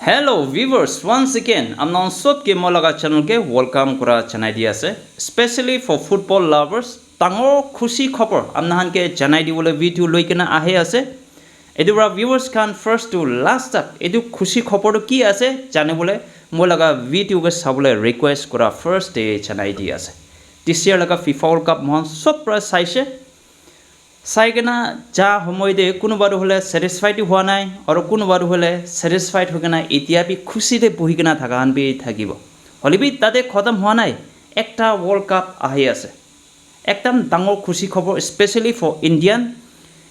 Hello viewers, once again I'm non sob ke molaga channel ke welcome kora chanai dia ase especially for football lovers tangor khushi khobor amna han ke janai di bole video loi kena ahe ase edura viewers can first to last up edu khushi khobor ki ase jane bole molaga video ke sabole request kora first day chanai dia ase this year laga FIFA World Cup mon sob pra saise সাইকেনা যা সময়তে কোনোবাৰো হলে satisfied হোৱা নাই আৰু কোনোবাৰো হলে satisfied হৈ কিনা এতিয়া বি খুশিতে বহি কিনা থাকা আন বি থাকিব হলিবি তাতে খতম হোৱা নাই একটা ওয়াৰ্ল্ড কাপ আহি আছে একদম ডাঙৰ খুশি খবৰ স্পেশালি ফৰ ইন্ডিয়ান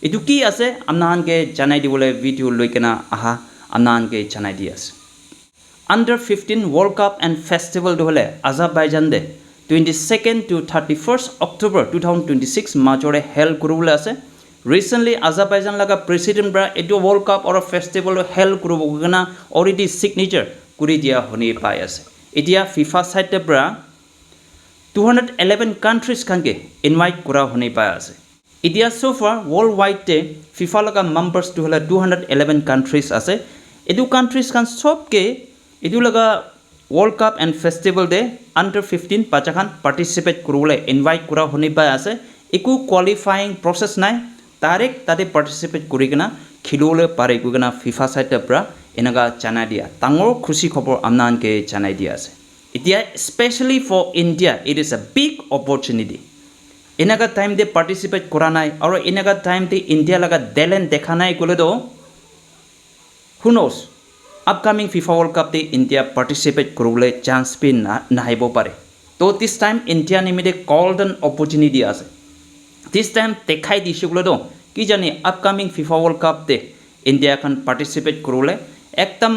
এটো কি আছে আমনানকে জানাই দিবলৈ ভিডিও লৈ কিনা আহা আমনানকে জানাই দি আছে under 15 world cup and festival হলে Azerbaijan De 22nd to 31st October 2026 মাজৰে হেল কৰিবলৈ আছে ৰিসেন্টলি আজাৰবাইজান লগা প্ৰেসিডেন্ট ব্ৰা এটো ওয়াৰ্ল্ড কাপ অৰ ফেস্টিভেল হেল কৰিব গনা অলৰেডি সিগনেচাৰ কৰি দিয়া হনি পাই আছে এতিয়া ফিফা সাইটে ব্ৰা 211 কান্ট্ৰিজ খানকে ইনভাইট কৰা হনি পাই আছে এতিয়া সো ফাৰ ওয়াৰ্ল্ড ওয়াইড তে ফিফা লগা মেম্বাৰছ টো হলে 211 কান্ট্ৰিজ আছে এটো কান্ট্ৰিজ খান সবকে এটো লগা World Cup and Festival Day under 15 pachakan participate kurule invite kura honi pai ase eku qualifying process nai tarek tade participate kurigena khilole pare kugena FIFA site pra enaga chana dia tangor khushi khobor amnan ke chanai dia ase itia especially for India it is a big opportunity enaga time de participate kura nai aro enaga time de India laga talent dekha nai kole do who knows upcoming FIFA World Cup te India participate kurule chance pe na haibo pare to this time India nimide golden opportunity ase this time dekhai disigulo do ki jani upcoming FIFA World Cup te India kan participate kurule ekdam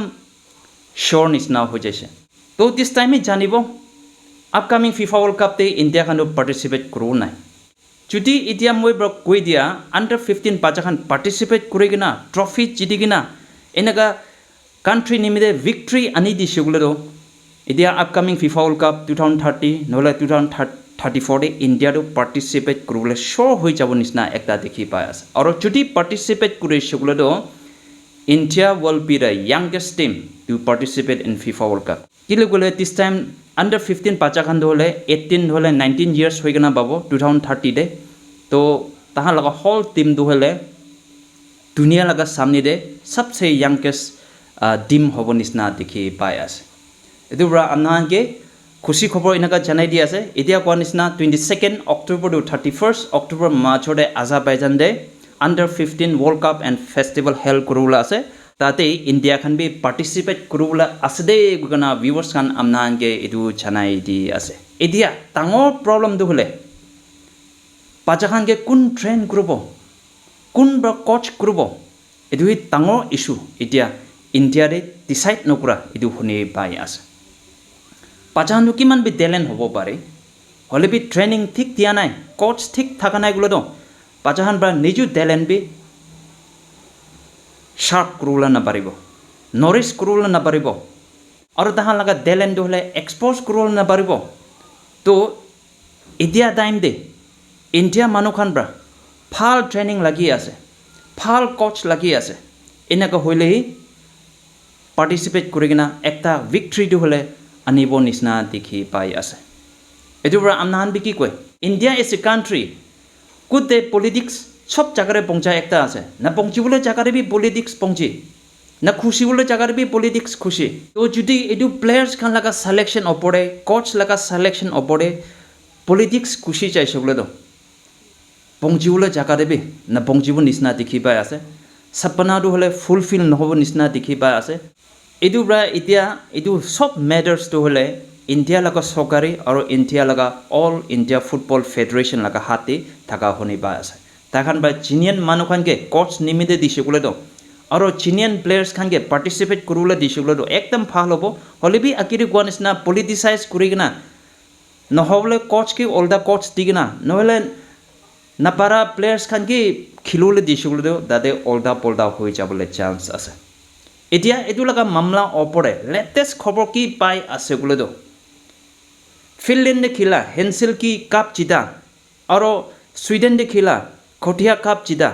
sure nisna ho jaise to this time janibo upcoming FIFA World Cup te India kan participate kuru nai jodi etia moi bro koi dia under 15 pachakan participate kurigina trophy jidigina enaga country nimide victory ani di sigulero idia upcoming FIFA World Cup 2030 nole 2034 de India do participate kurule sure hoi jabo nisna ekta dekhi pai ase aro jodi participate kure sigulero India will be the youngest team to participate in FIFA World Cup kile gole this time under 15 pachakan dole 18 hole 19 years hoi gana babo 2030 de to taha laga whole team do hole dunia laga samne de sabse youngest dim hobo nisna dekhi pai ase edu bra amnan ke khushi khobor inaka janai di ase etia kwa nisna 22nd October to 31st October majode Azerbaijan de under 15 World Cup and Festival held kurula ase tate India khan bi participate kurula ase de gana viewers khan amnan ke edu janai di ase etia tangor problem du hole pacha khan ke kun train kurubo kun bra coach kurubo edu hi tangor issue etia India re decide nokura edu hone pai ase pachanu kiman bi talent hobo pare hole bi training thik dia nai coach thik thaka nai gulo do pachahan bra niju talent bi sharp kurula na paribo nourish kurula na paribo aru tahan laga talent hole expose kurula na paribo to idia time de India manukhan bra phal training lagi ase phal coach lagi ase enaka hoile participate kurigina ekta victory du hole anibo nisna dekhi pai ase edu bra amnan bi ki koi India is a country could the politics sob jagare pongcha ekta ase na pongchi bole jagare bi politics pongchi na khushi bole jagare bi politics khushi to jodi edu players khan laga selection opore coach laga selection opore politics khushi chai soglo do pongchi bole jagare bi na pongchi bu nisna dekhi pai ase sapna du hole fulfill nohobo nisna dekhi pai ase edu bra itia edu sob matters to hole India laga sokari aro India laga all India Football Federation laga hati thaka honi ba ase takhan ba Chinian manukhan ke coach nimide disigule do aro Chinian players khan ke participate kurule disigule do ekdam phal hobo holebi akiri gwanisna politicize kurigina nohole coach ki olda coach digina nohole napara players khan ki khilule disigule do dade olda polda hoi jabole chance ase etia etu laga mamla opore latest khobor ki pai ase gule do Finland de khila Helsinki cup jita aro Sweden de khila Kotia cup jita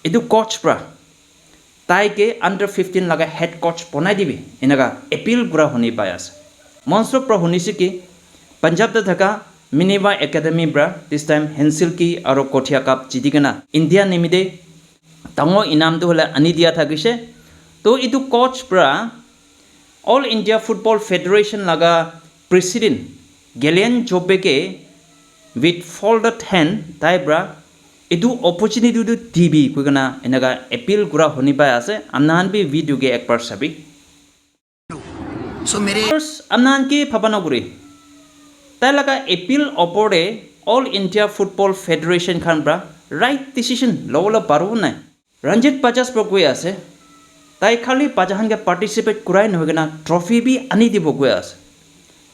edu coach pra তাইকে under 15 লগা head Koch বনাই দিবি এনেকা appeal কৰা শুনি পাই আছে মঞ্চৰ পৰা শুনিছে কি পাঞ্জাবত থকা মিনিবা একাডেমি ব্ৰা দিছ টাইম হেনচিলকি আৰু কঠিয়া কাপ জিতি কিনা ইণ্ডিয়া নিমিতে ডাঙৰ ইনামটো হ'লে আনি দিয়া থাকিছে তো এইটো Koch bra all India football federation লগা প্ৰেচিডেণ্ট গেলিয়ান জবেকে উইথ ফল্ডেড হেণ্ড তাই ব্ৰা এইটো অপৰচুনিটিটো দিবি কৈ কিনা এনেকা এপিল কৰা শুনি পাই আছে আমনাহান বি ভিডিঅ'কে একবাৰ চাবি আমনাহান কি ভাবা নকৰি তাই লগা এপিল ওপৰতে অল ইণ্ডিয়া ফুটবল ফেডাৰেশ্যন খান ব্ৰা ৰাইট ডিচিশ্যন ল'বলৈ পাৰোঁ নাই ৰঞ্জিত বাজাজ পৰা কৈ আছে তাই খালি বাজাহানকে পাৰ্টিচিপেট কৰাই নহয় কিনা ট্ৰফি বি আনি দিব কৈ আছে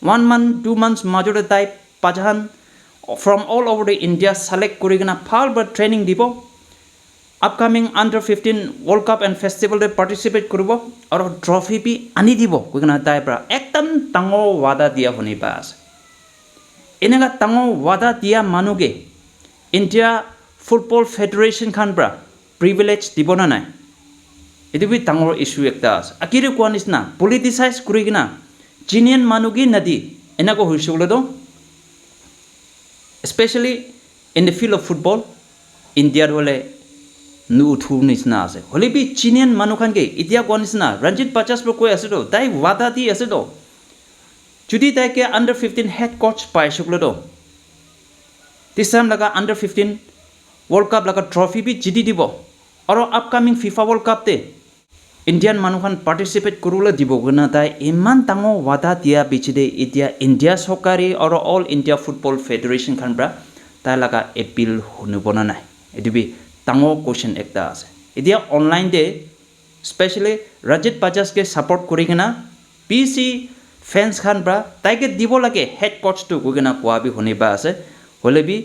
1 month 2 months মাজতে তাই বাজাহান from all over the India select কৰি কিনা ভাল বা ট্ৰেইনিং দিব upcoming under 15 world cup and ফেষ্টিভেলতে পাৰ্টিচিপেট কৰিব আৰু ট্ৰফি বি আনি দিব কৈ কিনা তাইৰ পৰা একদম ডাঙৰ ৱাদা দিয়া শুনি পাই আছে এনেকা ডাঙৰ ৱাদা দিয়া মানুহকে ইণ্ডিয়া ফুটবল ফেডাৰেশ্যন খান পৰা প্ৰিভিলেজ দিব না নাই এইটো বি ডাঙৰ ইছ্যু এটা আছে আকিৰে কোৱা নিচিনা পলিটিচাইজ কৰি কিনা জিনিয়ান মানুহকে নদি এনেকুৱা হৈছে বোলেতো especially in the field of football India hole নুঠু নিচিনা আছে হলে বি চিনিয়ান মানুহখানকে এতিয়া কোৱা নিচিনা ৰঞ্জিত বাজাজ পৰা কৈ আছে তো তাই ৱাদা দি আছে তো যদি তাইকে আণ্ডাৰ 15 হেড কোচ পাইছে বোলে তো দিছ টাইম লগা আণ্ডাৰ 15 ৱৰ্ল্ড কাপ লগা ট্ৰফি বি জিতি দিব আৰু আপকামিং ফিফা ৱৰ্ল্ড কাপতে ইণ্ডিয়ান মানুহখান পাৰ্টিচিপেট কৰিবলৈ দিব না তাই ইমান ডাঙৰ ৱাদা দিয়া পিছতে এতিয়া ইণ্ডিয়া চৰকাৰে আৰু অল ইণ্ডিয়া ফুটবল ফেডাৰেশ্যন খান পৰা তাই লগা এপিল শুনিব না নাই এইটো বি ডাঙৰ কুৱেশ্যন এটা আছে এতিয়া অনলাইনতে স্পেচিয়েলি ৰঞ্জিত বাজাজকে ছাপৰ্ট কৰি কিনা পি চি ফেন্স খান পৰা তাইকে দিব লাগে হেড কোচটো কৈ কিনা কোৱা বি শুনিবা আছে হ'লে বি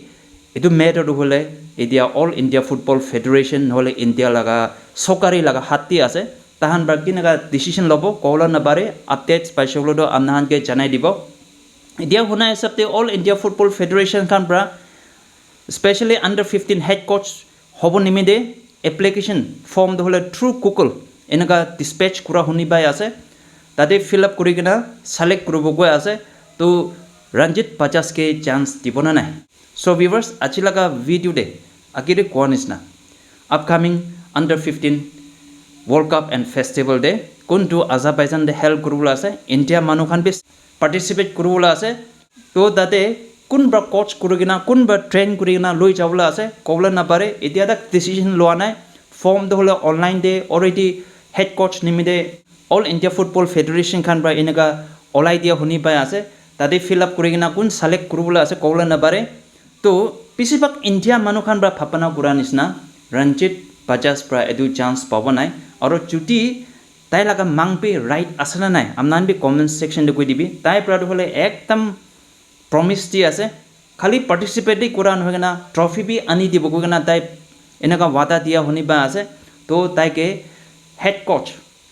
এইটো মেটাৰটো হ'লে এতিয়া অল ইণ্ডিয়া ফুটবল ফেডাৰেশ্যন নহ'লে ইণ্ডিয়া লগা চৰকাৰী লগা হাতী আছে তাহান পৰা কেনেকুৱা ডিচিশ্যন ল'ব ক'বলৈ নাপাৰে আপডেটছ পাইছে হ'লেতো আপোনাহানকে জনাই দিব এতিয়া শুনা হিচাপতে অল ইণ্ডিয়া ফুটবল ফেডাৰেশ্যন খান পৰা স্পেচিয়েলি আণ্ডাৰ 15 হেড কোচ হ'ব নিমিতে এপ্লিকেশ্যন ফৰ্মটো হ'লে থ্ৰু গুগল এনেকুৱা ডিছপেচ কৰা শুনি পাই আছে তাতে ফিল আপ কৰি কিনা ছিলেক্ট কৰিব গৈ আছে তো ৰঞ্জিত বাজাজকে চান্স দিব না নাই চ' ভিউৱাৰ্ছ আজি লগা ভিডিঅ'তে আকিৰে কোৱা নিচিনা upcoming under 15 world cup and festival day কোনটো আজাৰবাইজান ডে হেল্প কৰিবলৈ আছে ইণ্ডিয়া মানুহখান বি পাৰ্টিচিপেট কৰিবলৈ আছে তো তাতে কোনবা কোচ কৰি কিনা কোনবা ট্ৰেইন কৰি কিনা লৈ যাবলৈ আছে ক'বলৈ নাপাৰে এতিয়া তাক ডিচিশ্যন লোৱা নাই ফৰ্মটো হ'লে online day already head coach নিমিতে অল ইণ্ডিয়া ফুটবল ফেডাৰেশ্যন খান পৰা এনেকুৱা ওলাই দিয়া শুনি পাই আছে তাতে ফিল আপ কৰি কিনা কোন ছিলেক্ট কৰিবলৈ আছে ক'বলৈ নাপাৰে তো বেছিভাগ ইণ্ডিয়া মানুহখান পৰা ভাবনা কৰা নিচিনা ৰঞ্জিত বাজাজ পৰা এইটো চান্স পাব নাই আৰু যদি তাই লগা মাংপে ৰাইট আছে না নাই আপোনান বি কমেণ্ট ছেকশ্যনটো কৈ দিবি তাইৰ পৰাটো হ'লে একদম প্ৰমিছ দি আছে খালি পাৰ্টিচিপেটেই কৰা নহয় কিনা ট্ৰফি বি আনি দিব কৈ কিনা তাই এনেকুৱা ৱাদা দিয়া শুনিবা আছে তো তাইকে হেড কোচ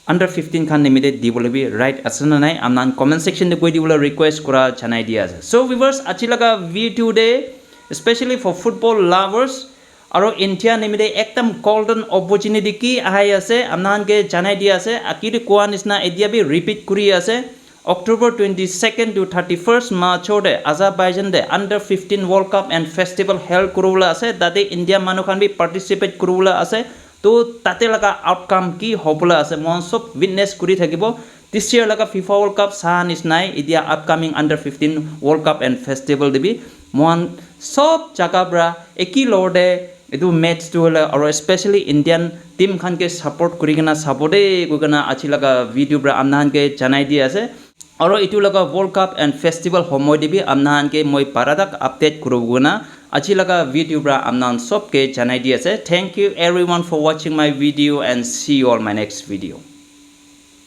আণ্ডাৰ 15 খান নিমিতে দিবলৈ বি ৰাইট আছে না নাই আপোনান কমেণ্ট ছেকশ্যনটো কৈ দিবলৈ ৰিকুৱেষ্ট কৰা জনাই দিয়া আছে চ' ভিউৱাৰ্ছ আজি লগা ভিডিঅ'তে স্পেচিয়েলি ফৰ ফুটবল লাভাৰ্ছ আৰু ইণ্ডিয়া নিমিতে একদম গোল্ডেন অপৰচুনিটি কি আহি আছে আপোনাহানকে জনাই দিয়া আছে আকিটো কোৱা নিচিনা এতিয়া বি ৰিপিট কৰি আছে অক্টোবৰ 22 to 31 মাৰ্চতে আজাৰবাইজানতে under 15 world cup and festival help কৰিবলৈ আছে তাতে ইণ্ডিয়া মানুহখান বি পাৰ্টিচিপেট কৰিবলৈ আছে তো তাতে লগা আউটকাম কি হ'বলৈ আছে মই চব উইটনেছ কৰি থাকিব দিছ ইয়াৰ লগা ফিফা ৱৰ্ল্ড কাপ চাহ নিচিনাই এতিয়া upcoming under 15 world cup and festival দিবি মই চব জাগাৰ পৰা একেই লগতে এইটো মেটচটো হ'লে আৰু স্পেচিয়েলি ইণ্ডিয়ান টিম খানকে ছাপৰ্ট কৰি কিনা চাব দেই কৈ কিনা আজি লগা ভিডিঅ'ৰ পৰা আপোনাহানকে জনাই দি আছে আৰু এইটো লগা ৱৰ্ল্ড কাপ এণ্ড ফেষ্টিভেল সময় দিবি আপোনাহানকে মই পাৰাদাক আপডেট কৰিব না আজি লগা ভিডিঅ'ৰ পৰা আপোনাহান চবকে জনাই দি আছে থেংক ইউ এভৰিৱান ফৰ ৱাচিং my video' and see you all my next video'